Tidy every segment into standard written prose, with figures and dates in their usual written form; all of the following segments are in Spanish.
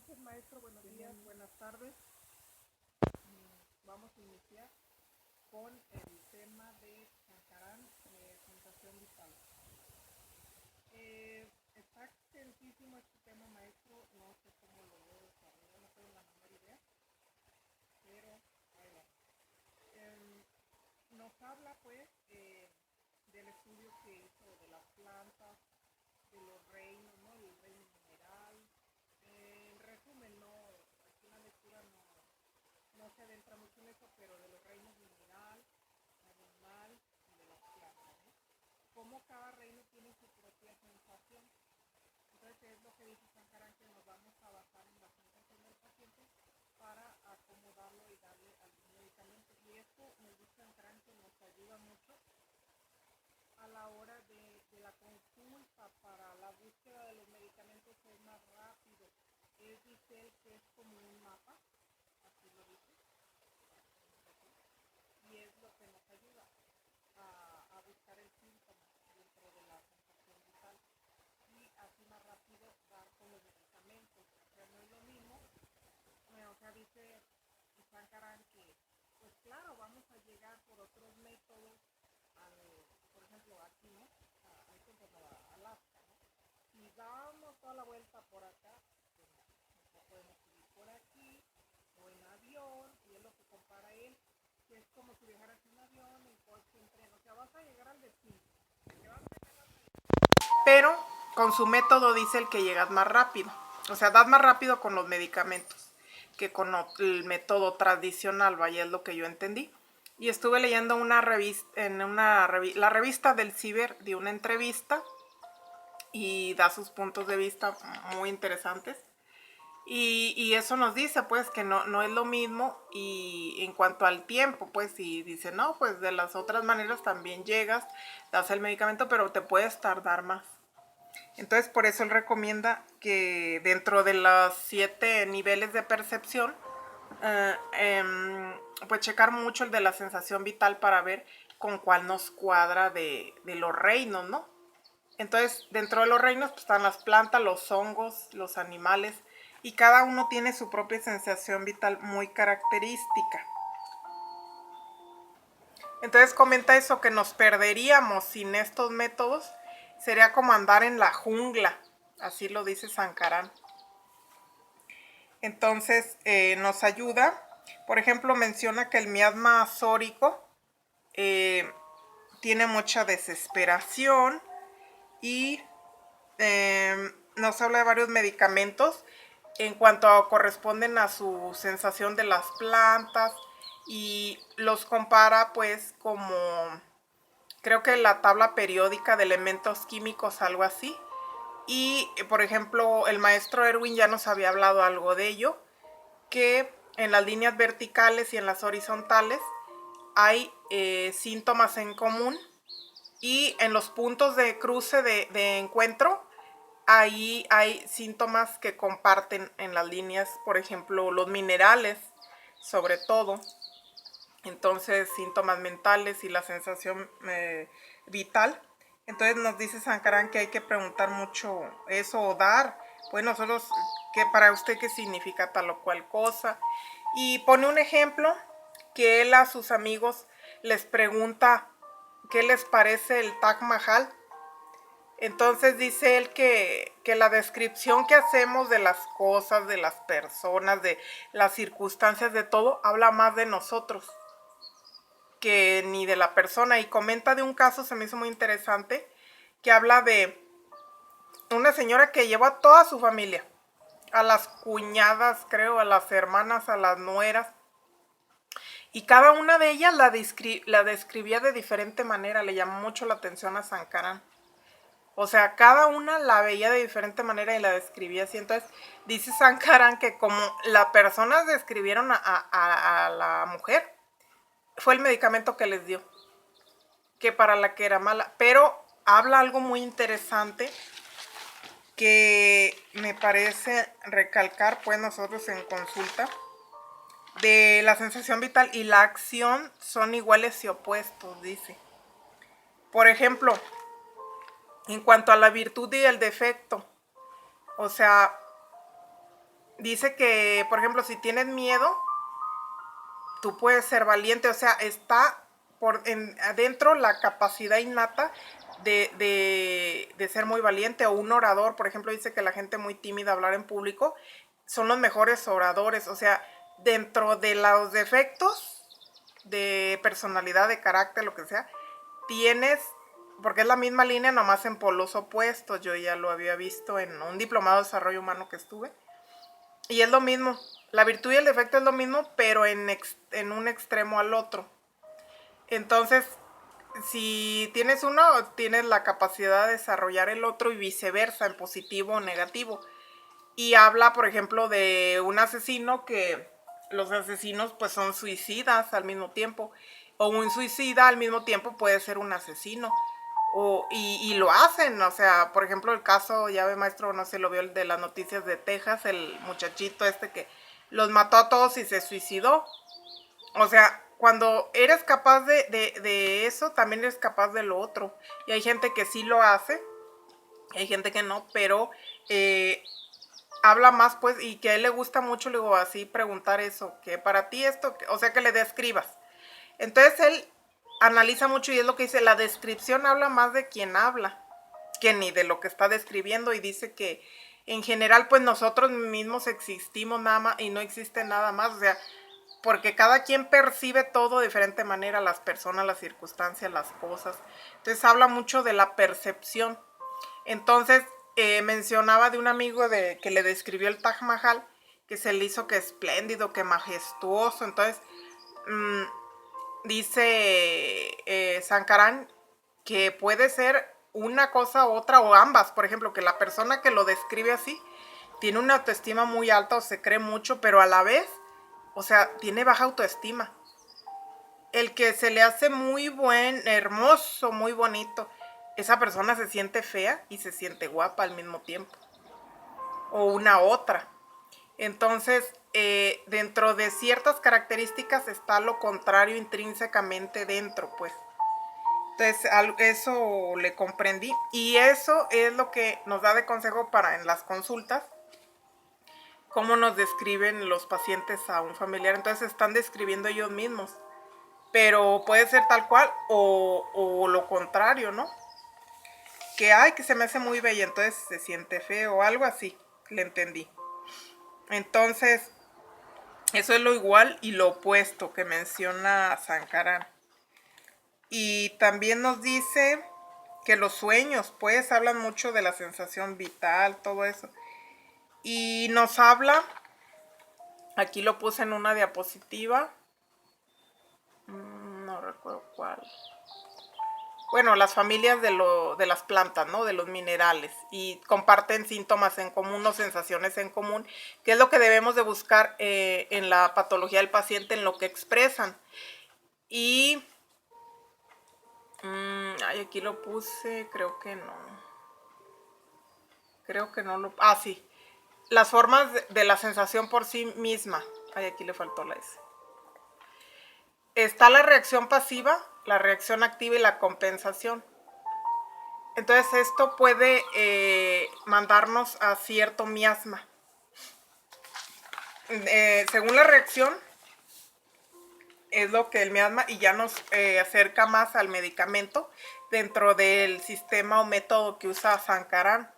noches, maestro. Buenos días, buenas tardes. Vamos a iniciar con el tema de Sankarán, sensación vital. Está extensísimo este tema, maestro. No sé cómo lo voy a desarrollar, no tengo la menor idea, pero ahí va. Nos habla, pues, del estudio que hizo de las plantas, de los reinos, ¿no? El reino mineral. En resumen, no, aquí en la lectura no se adentra mucho en eso, pero de los reinos mineral, animal y de las plantas, ¿no? Cómo cada reino tiene su propia sensación. Entonces es lo que dice Sankaran, que nos vamos a basar en la sensación del paciente para acomodarlo y darle algún medicamento. Y esto nos dice Sankaran que nos ayuda mucho a la hora de la consulta. Para la búsqueda de los medicamentos es más rápido. Es, dice él, que es como un mapa, así lo dice, y es lo que nos ayuda a buscar el síntoma dentro de la sensación vital y así más rápido dar con los medicamentos. O sea, no es lo mismo, o sea, dice Sankaran que, pues claro, vamos a llegar por otros métodos, al, por ejemplo, aquí, ¿no? A Alaska, ¿no? Si damos toda la vuelta por acá, pues no podemos subir por aquí, o en avión, y es lo que compara él, que es como si viajaras en avión, en coche, en tren, o sea, vas a llegar al destino. Pero con su método dice el que llegas más rápido, o sea, das más rápido con los medicamentos que con el método tradicional, vaya, es lo que yo entendí. Y estuve leyendo una revista, la revista del Ciber dio una entrevista y da sus puntos de vista muy interesantes. Y eso nos dice, pues, que no es lo mismo. Y en cuanto al tiempo, pues, si dice, no, pues de las otras maneras también llegas, das el medicamento, pero te puedes tardar más. Entonces, por eso él recomienda que dentro de los 7 niveles de percepción, pues checar mucho el de la sensación vital para ver con cuál nos cuadra de los reinos, ¿no? Entonces, dentro de los reinos pues, están las plantas, los hongos, los animales, y cada uno tiene su propia sensación vital muy característica. Entonces comenta eso, que nos perderíamos sin estos métodos. Sería como andar en la jungla, así lo dice Sankaran. Entonces nos ayuda. Por ejemplo, menciona que el miasma sórico tiene mucha desesperación y nos habla de varios medicamentos en cuanto a corresponden a su sensación de las plantas y los compara pues como, creo que la tabla periódica de elementos químicos, algo así. Y por ejemplo el maestro Erwin ya nos había hablado algo de ello, que en las líneas verticales y en las horizontales hay síntomas en común, y en los puntos de cruce de encuentro ahí hay síntomas que comparten en las líneas, por ejemplo, los minerales, sobre todo. Entonces, síntomas mentales y la sensación vital. Entonces nos dice Sankaran que hay que preguntar mucho eso o dar. Pues nosotros, ¿qué para usted qué significa tal o cual cosa? Y pone un ejemplo que él a sus amigos les pregunta qué les parece el Taj Mahal. Entonces dice él que la descripción que hacemos de las cosas, de las personas, de las circunstancias, de todo, habla más de nosotros que ni de la persona. Y comenta de un caso, se me hizo muy interesante, que habla de una señora que llevó a toda su familia, a las cuñadas, creo, a las hermanas, a las nueras, y cada una de ellas la describía de diferente manera. Le llamó mucho la atención a Sankaran. O sea, cada una la veía de diferente manera y la describía así. Entonces, dice Sankaran que como las personas describieron a la mujer, fue el medicamento que les dio, que para la que era mala. Pero habla algo muy interesante que me parece recalcar, pues nosotros en consulta, de la sensación vital y la acción son iguales y opuestos, dice. Por ejemplo, en cuanto a la virtud y el defecto, o sea, dice que, por ejemplo, si tienes miedo, tú puedes ser valiente, o sea, está adentro la capacidad innata de ser muy valiente. O un orador, por ejemplo, dice que la gente muy tímida a hablar en público son los mejores oradores, o sea, dentro de los defectos de personalidad, de carácter, lo que sea, tienes, porque es la misma línea, nomás en polos opuestos. Yo ya lo había visto en un diplomado de desarrollo humano que estuve. Y es lo mismo, la virtud y el defecto es lo mismo, pero en un extremo al otro. Entonces, si tienes uno, tienes la capacidad de desarrollar el otro y viceversa, en positivo o negativo. Y habla, por ejemplo, de un asesino, que los asesinos pues son suicidas al mismo tiempo. O un suicida al mismo tiempo puede ser un asesino. Y lo hacen, o sea, por ejemplo, el caso, ya ve, maestro, no sé, lo vio el de las noticias de Texas, el muchachito este que los mató a todos y se suicidó. O sea, cuando eres capaz de eso, también eres capaz de lo otro. Y hay gente que sí lo hace, hay gente que no, pero habla más, pues, y que a él le gusta mucho, le digo, así preguntar eso, que para ti esto, o sea, que le describas. Entonces él analiza mucho y es lo que dice, la descripción habla más de quien habla que ni de lo que está describiendo, y dice que en general pues nosotros mismos existimos nada más y no existe nada más, o sea, porque cada quien percibe todo de diferente manera, las personas, las circunstancias, las cosas. Entonces habla mucho de la percepción. Entonces mencionaba de un amigo que le describió el Taj Mahal, que se le hizo que espléndido, que majestuoso. Entonces dice Sankaran que puede ser una cosa u otra o ambas. Por ejemplo, que la persona que lo describe así tiene una autoestima muy alta o se cree mucho, pero a la vez, o sea, tiene baja autoestima. El que se le hace muy hermoso, muy bonito, esa persona se siente fea y se siente guapa al mismo tiempo. O una otra. Entonces, dentro de ciertas características está lo contrario intrínsecamente dentro, pues. Entonces, eso le comprendí. Y eso es lo que nos da de consejo para en las consultas, cómo nos describen los pacientes a un familiar. Entonces, están describiendo ellos mismos. Pero puede ser tal cual o lo contrario, ¿no? Que, ay, que se me hace muy bella, entonces se siente feo o algo así. Le entendí. Entonces, eso es lo igual y lo opuesto que menciona Sankaran. Y también nos dice que los sueños, pues, hablan mucho de la sensación vital, todo eso. Y nos habla, aquí lo puse en una diapositiva, no recuerdo cuál. Bueno, las familias de las plantas, ¿no? De los minerales. Y comparten síntomas en común o sensaciones en común, que es lo que debemos de buscar en la patología del paciente, en lo que expresan. Y ay, aquí lo puse, creo que no. Creo que no lo... Ah, sí. Las formas de la sensación por sí misma. Ay, aquí le faltó la S. Está la reacción pasiva, la reacción activa y la compensación. Entonces esto puede mandarnos a cierto miasma. Según la reacción, es lo que el miasma, y ya nos acerca más al medicamento dentro del sistema o método que usa Sankaran.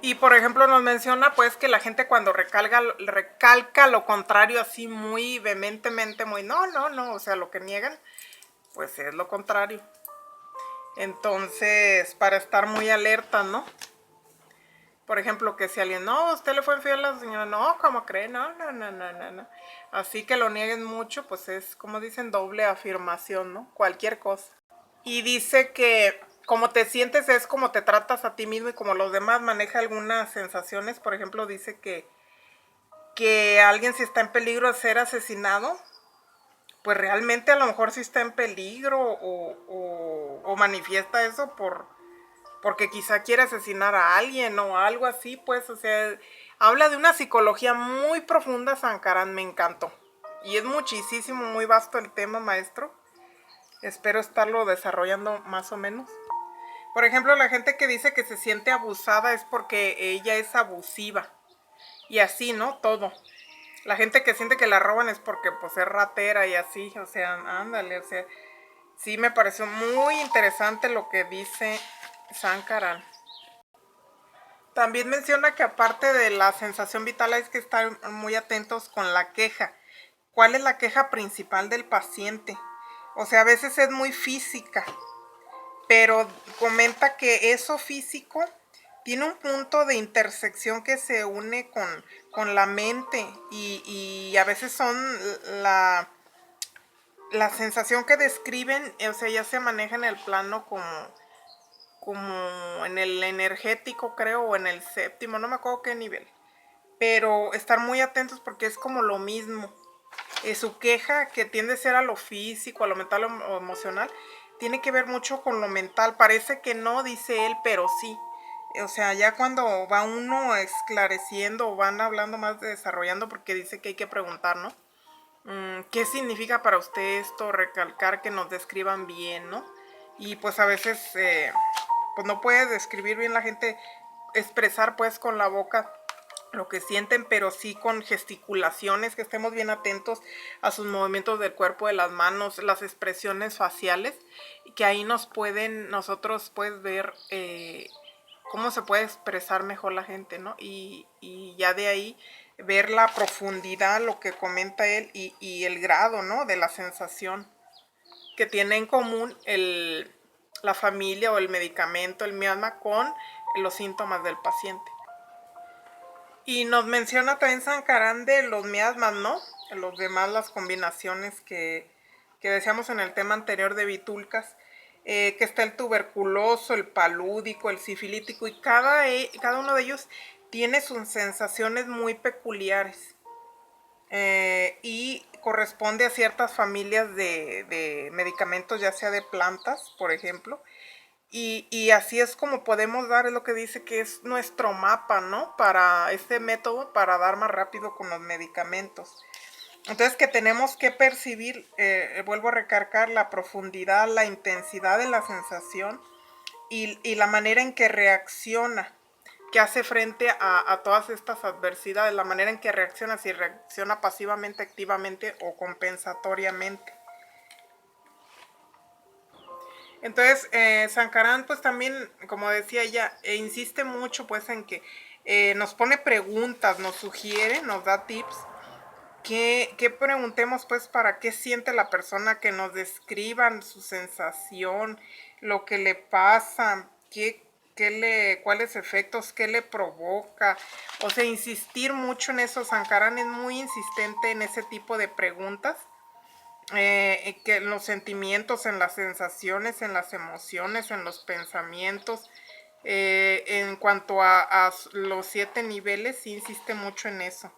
Y por ejemplo nos menciona pues que la gente cuando recalca lo contrario así muy vehementemente, muy no, o sea, lo que niegan, pues es lo contrario. Entonces, para estar muy alerta, ¿no? Por ejemplo, que si alguien, no, usted le fue infiel a la señora, no, ¿cómo cree? No. Así que lo nieguen mucho, pues es, como dicen, doble afirmación, ¿no? Cualquier cosa. Y dice que como te sientes es como te tratas a ti mismo y como los demás. Maneja algunas sensaciones. Por ejemplo, dice que alguien, si está en peligro de ser asesinado, pues realmente a lo mejor sí está en peligro o manifiesta eso porque quizá quiere asesinar a alguien o algo así, pues, o sea, habla de una psicología muy profunda. Sankaran, me encantó. Y es muchísimo, muy vasto el tema, maestro. Espero estarlo desarrollando más o menos. Por ejemplo, la gente que dice que se siente abusada es porque ella es abusiva. y así, ¿no? Todo. La gente que siente que la roban es porque pues es ratera y así, o sea, ándale, o sea, sí me pareció muy interesante lo que dice Sankaran. También menciona que aparte de la sensación vital hay que estar muy atentos con la queja. ¿Cuál es la queja principal del paciente? O sea, a veces es muy física, pero comenta que eso físico tiene un punto de intersección que se une con la mente y a veces son la sensación que describen, o sea, ya se maneja en el plano como en el energético, creo, o en el séptimo, no me acuerdo qué nivel. Pero estar muy atentos porque es como lo mismo. Su queja, que tiende a ser a lo físico, a lo mental o emocional, tiene que ver mucho con lo mental. Parece que no, dice él, pero sí. O sea, ya cuando va uno esclareciendo o van hablando más, desarrollando, porque dice que hay que preguntar, ¿no? ¿Qué significa para usted esto? Recalcar, que nos describan bien, ¿no? Y pues a veces pues no puede describir bien la gente, expresar pues con la boca lo que sienten, pero sí con gesticulaciones, que estemos bien atentos a sus movimientos del cuerpo, de las manos, las expresiones faciales, que ahí nosotros pues ver cómo se puede expresar mejor la gente, ¿no? Y ya de ahí ver la profundidad, lo que comenta él, y el grado, ¿no? De la sensación que tiene en común la familia o el medicamento, el miasma, con los síntomas del paciente. Y nos menciona también Sankaran de los miasmas, ¿no? Los demás, las combinaciones que decíamos en el tema anterior de Vitulcas, que está el tuberculoso, el palúdico, el sifilítico, y cada uno de ellos tiene sus sensaciones muy peculiares. Y corresponde a ciertas familias de medicamentos, ya sea de plantas, por ejemplo, y así es como podemos dar, es lo que dice que es nuestro mapa, ¿no? Para este método, para dar más rápido con los medicamentos. Entonces que tenemos que percibir, vuelvo a recargar, la profundidad, la intensidad de la sensación y la manera en que reacciona, que hace frente a todas estas adversidades, la manera en que reacciona, si reacciona pasivamente, activamente o compensatoriamente. Entonces, Sankaran pues también, como decía ella, insiste mucho pues en que nos pone preguntas, nos sugiere, nos da tips, que preguntemos pues para qué siente la persona, que nos describan su sensación, lo que le pasa, cuáles efectos, qué le provoca. O sea, insistir mucho en eso. Sankaran es muy insistente en ese tipo de preguntas. Que en los sentimientos, en las sensaciones, en las emociones, en los pensamientos, en cuanto a los 7 niveles, sí insiste mucho en eso.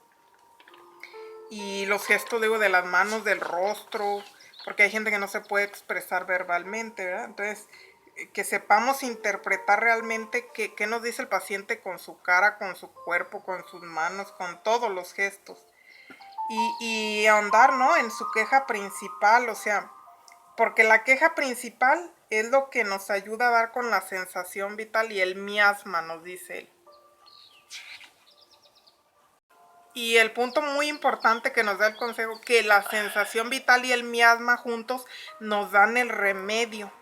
Y los gestos, digo, de las manos, del rostro, porque hay gente que no se puede expresar verbalmente, ¿verdad? Entonces, que sepamos interpretar realmente qué nos dice el paciente con su cara, con su cuerpo, con sus manos, con todos los gestos. Y ahondar, ¿no? En su queja principal, o sea, porque la queja principal es lo que nos ayuda a dar con la sensación vital y el miasma, nos dice él. Y el punto muy importante que nos da el consejo, que la sensación vital y el miasma juntos nos dan el remedio.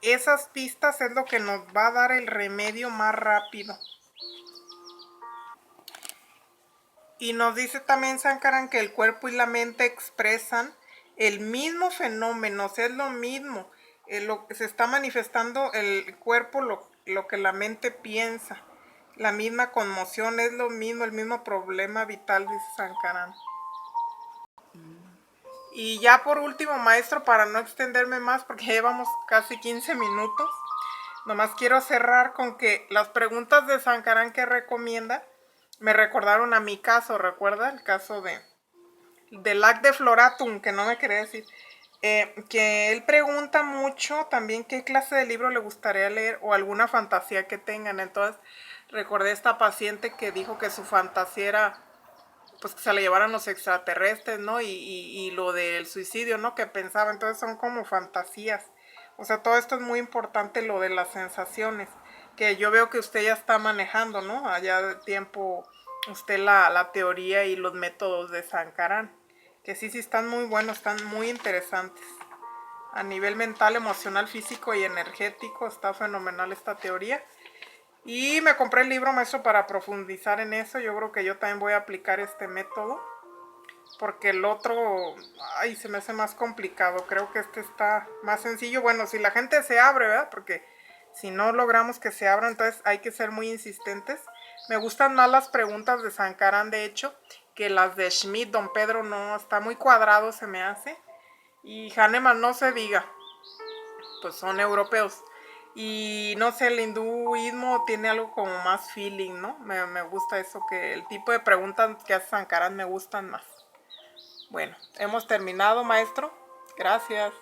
Esas pistas es lo que nos va a dar el remedio más rápido. Y nos dice también Sankaran que el cuerpo y la mente expresan el mismo fenómeno, o sea, es lo mismo. Se está manifestando el cuerpo, lo que la mente piensa. La misma conmoción, es lo mismo, el mismo problema vital, dice Sankaran. Y ya por último, maestro, para no extenderme más, porque llevamos casi 15 minutos, nomás quiero cerrar con que las preguntas de Sankaran que recomienda me recordaron a mi caso, ¿recuerda? El caso del Ac de Floratum, que no me quería decir. Que él pregunta mucho también qué clase de libro le gustaría leer o alguna fantasía que tengan. Entonces recordé a esta paciente que dijo que su fantasía era pues que se le llevaran los extraterrestres, ¿no? Y lo del suicidio, ¿no? Que pensaba. Entonces son como fantasías. O sea, todo esto es muy importante, lo de las sensaciones, que yo veo que usted ya está manejando, ¿no? Allá de tiempo usted la teoría y los métodos de Sankaran, que sí están muy buenos, están muy interesantes. A nivel mental, emocional, físico y energético está fenomenal esta teoría. Y me compré el libro, maestro, para profundizar en eso. Yo creo que yo también voy a aplicar este método, porque el otro, ay, se me hace más complicado. Creo que este está más sencillo. Bueno, si la gente se abre, ¿verdad? Porque si no logramos que se abra, entonces hay que ser muy insistentes. Me gustan más las preguntas de Sankaran, de hecho, que las de Schmidt. Don Pedro no, está muy cuadrado, se me hace. Y Hahnemann no se diga, pues son europeos. Y no sé, el hinduismo tiene algo como más feeling, ¿no? Me gusta eso, que el tipo de preguntas que hace Sankaran me gustan más. Bueno, hemos terminado, maestro. Gracias.